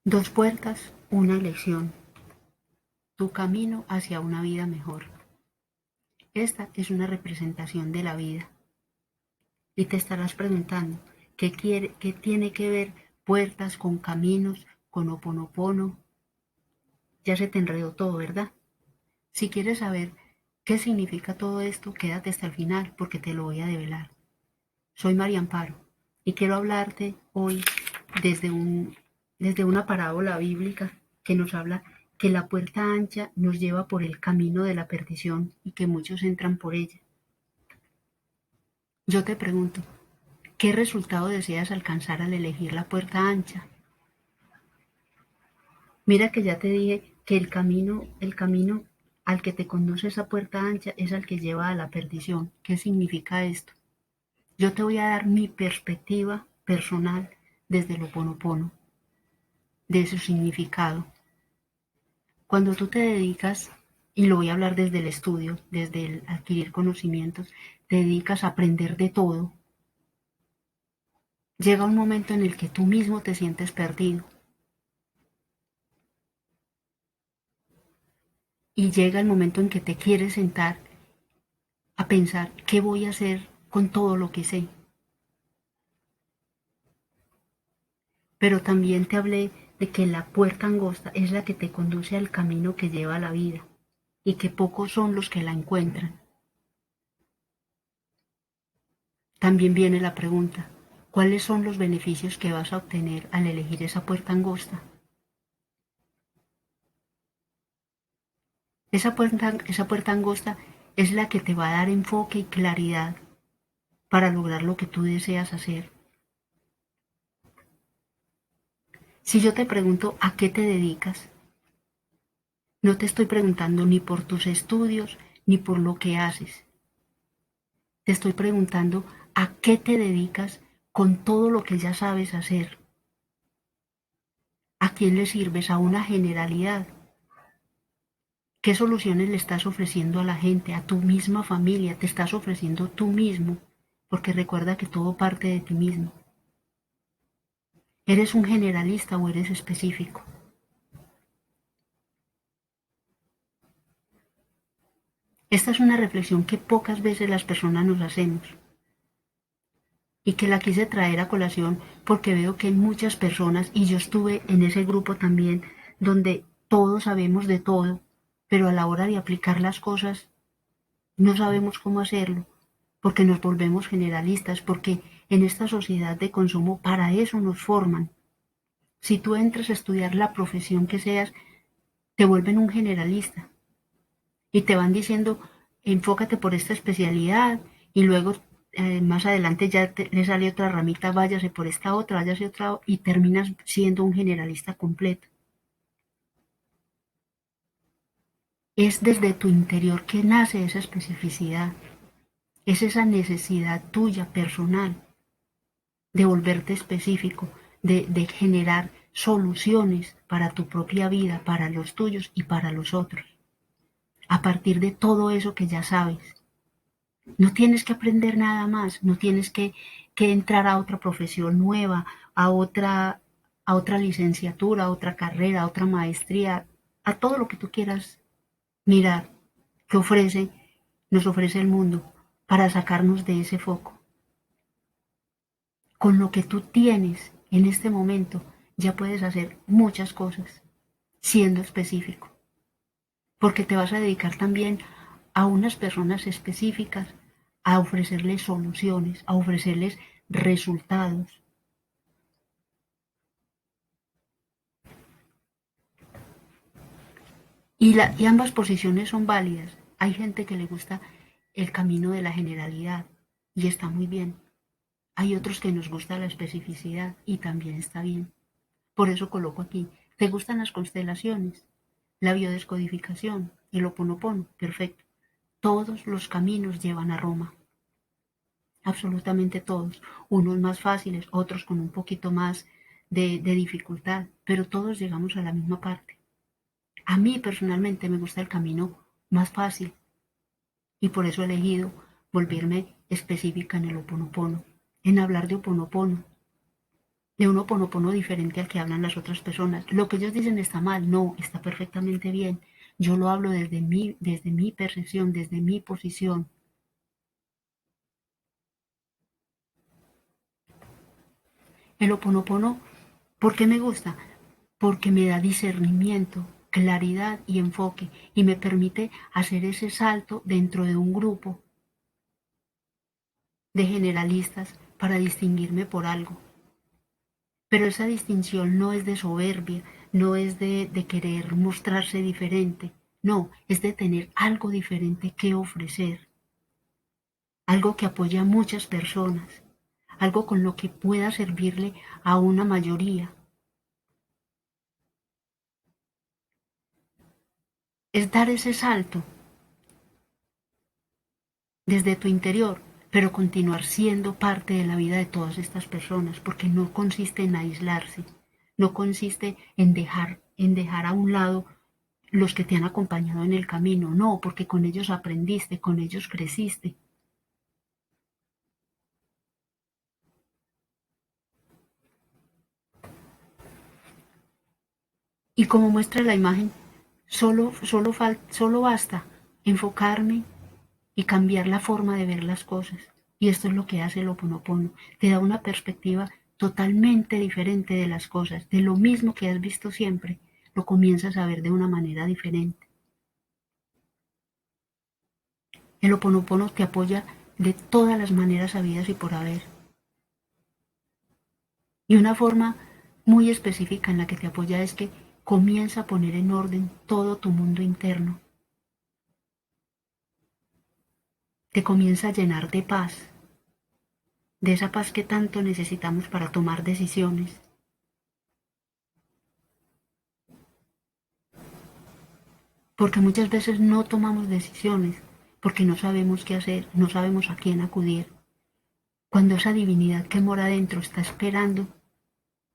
Dos puertas, una elección. Tu camino hacia una vida mejor. Esta es una representación de la vida. Y te estarás preguntando, ¿qué tiene que ver puertas con caminos, con Ho'oponopono? Ya se te enredó todo, ¿verdad? Si quieres saber qué significa todo esto, quédate hasta el final porque te lo voy a develar. Soy María Amparo y quiero hablarte hoy desde, desde una parábola bíblica que nos habla que la puerta ancha nos lleva por el camino de la perdición y que muchos entran por ella. Yo te pregunto, ¿qué resultado deseas alcanzar al elegir la puerta ancha? Mira que ya te dije que el camino al que te conduce esa puerta ancha es al que lleva a la perdición. ¿Qué significa esto? Yo te voy a dar mi perspectiva personal desde el Ho'oponopono, de su significado. Cuando tú te dedicas, y lo voy a hablar desde el estudio, desde el adquirir conocimientos, te dedicas a aprender de todo, llega un momento en el que tú mismo te sientes perdido y llega el momento en que te quieres sentar a pensar qué voy a hacer con todo lo que sé. Pero también te hablé de que la puerta angosta es la que te conduce al camino que lleva a la vida y que pocos son los que la encuentran. También viene la pregunta, ¿cuáles son los beneficios que vas a obtener al elegir esa puerta angosta? Esa puerta angosta es la que te va a dar enfoque y claridad para lograr lo que tú deseas hacer. Si yo te pregunto a qué te dedicas, no te estoy preguntando ni por tus estudios ni por lo que haces. Te estoy preguntando a qué te dedicas con todo lo que ya sabes hacer. ¿A quién le sirves? A una generalidad. ¿Qué soluciones le estás ofreciendo a la gente, a tu misma familia? Te estás ofreciendo tú mismo, porque recuerda que todo parte de ti mismo. ¿Eres un generalista o eres específico? Esta es una reflexión que pocas veces las personas nos hacemos y que la quise traer a colación porque veo que hay muchas personas, y yo estuve en ese grupo también, donde todos sabemos de todo, pero a la hora de aplicar las cosas no sabemos cómo hacerlo, porque nos volvemos generalistas, porque en esta sociedad de consumo para eso nos forman. Si tú entras a estudiar la profesión que seas, te vuelven un generalista y te van diciendo, enfócate por esta especialidad y luego más adelante le sale otra ramita, váyase por esta otra, váyase otra, y terminas siendo un generalista completo. Es desde tu interior que nace esa especificidad, es esa necesidad tuya personal de volverte específico, de generar soluciones para tu propia vida, para los tuyos y para los otros, a partir de todo eso que ya sabes. No tienes que aprender nada más, no tienes que entrar a otra profesión nueva, a otra licenciatura, a otra carrera, a otra maestría, a todo lo que tú quieras mirar que nos ofrece el mundo para sacarnos de ese foco. Con lo que tú tienes en este momento ya puedes hacer muchas cosas, siendo específico, porque te vas a dedicar también a unas personas específicas, a ofrecerles soluciones, a ofrecerles resultados. Y ambas posiciones son válidas. Hay gente que le gusta el camino de la generalidad y está muy bien. Hay otros que nos gusta la especificidad y también está bien. Por eso coloco aquí, ¿te gustan las constelaciones? La biodescodificación, el Ho'oponopono, perfecto. Todos los caminos llevan a Roma, absolutamente todos. Unos más fáciles, otros con un poquito más de dificultad, pero todos llegamos a la misma parte. A mí personalmente me gusta el camino más fácil y por eso he elegido volverme específica en el Ho'oponopono, en hablar de Ho'oponopono. de un oponopono diferente al que hablan las otras personas. Lo que ellos dicen está mal, no, está perfectamente bien. Yo lo hablo desde mi percepción, desde mi posición. El oponopono, ¿por qué me gusta? Porque me da discernimiento, claridad y enfoque y me permite hacer ese salto dentro de un grupo de generalistas para distinguirme por algo. Pero esa distinción no es de soberbia, no es de querer mostrarse diferente, no, es de tener algo diferente que ofrecer, algo que apoye a muchas personas, algo con lo que pueda servirle a una mayoría. Es dar ese salto desde tu interior, pero continuar siendo parte de la vida de todas estas personas, porque no consiste en aislarse, no consiste en dejar a un lado los que te han acompañado en el camino, no, porque con ellos aprendiste, con ellos creciste. Y como muestra la imagen, solo basta enfocarme y cambiar la forma de ver las cosas. Y esto es lo que hace el Ho Oponopono. Te da una perspectiva totalmente diferente de las cosas, de lo mismo que has visto siempre, lo comienzas a ver de una manera diferente. El Ho Oponopono te apoya de todas las maneras habidas y por haber. Y una forma muy específica en la que te apoya es que comienza a poner en orden todo tu mundo interno. Te comienza a llenar de paz, de esa paz que tanto necesitamos para tomar decisiones. Porque muchas veces no tomamos decisiones porque no sabemos qué hacer, no sabemos a quién acudir. Cuando esa divinidad que mora dentro está esperando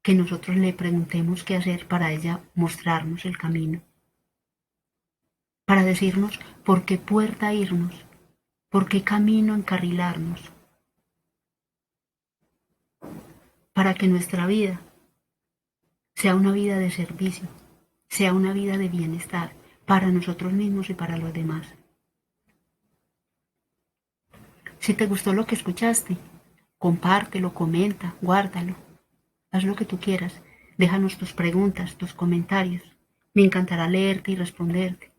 que nosotros le preguntemos qué hacer para ella mostrarnos el camino, para decirnos por qué puerta irnos, por qué camino encarrilarnos, para que nuestra vida sea una vida de servicio, sea una vida de bienestar para nosotros mismos y para los demás. Si te gustó lo que escuchaste, compártelo, comenta, guárdalo, haz lo que tú quieras, déjanos tus preguntas, tus comentarios. Me encantará leerte y responderte.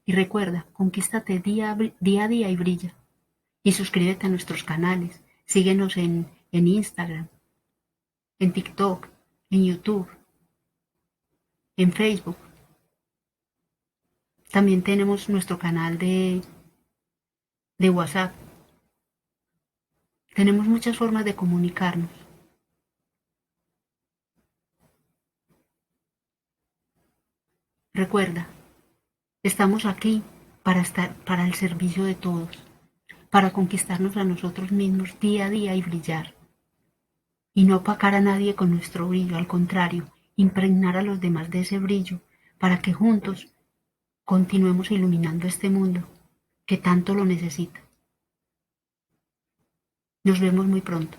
Y recuerda, conquístate día a día y brilla. Y suscríbete a nuestros canales, síguenos en Instagram, en TikTok, en YouTube, en Facebook. También tenemos nuestro canal de WhatsApp. Tenemos muchas formas de comunicarnos. Recuerda, estamos aquí para estar para el servicio de todos, para conquistarnos a nosotros mismos día a día y brillar. Y no opacar a nadie con nuestro brillo, al contrario, impregnar a los demás de ese brillo para que juntos continuemos iluminando este mundo que tanto lo necesita. Nos vemos muy pronto.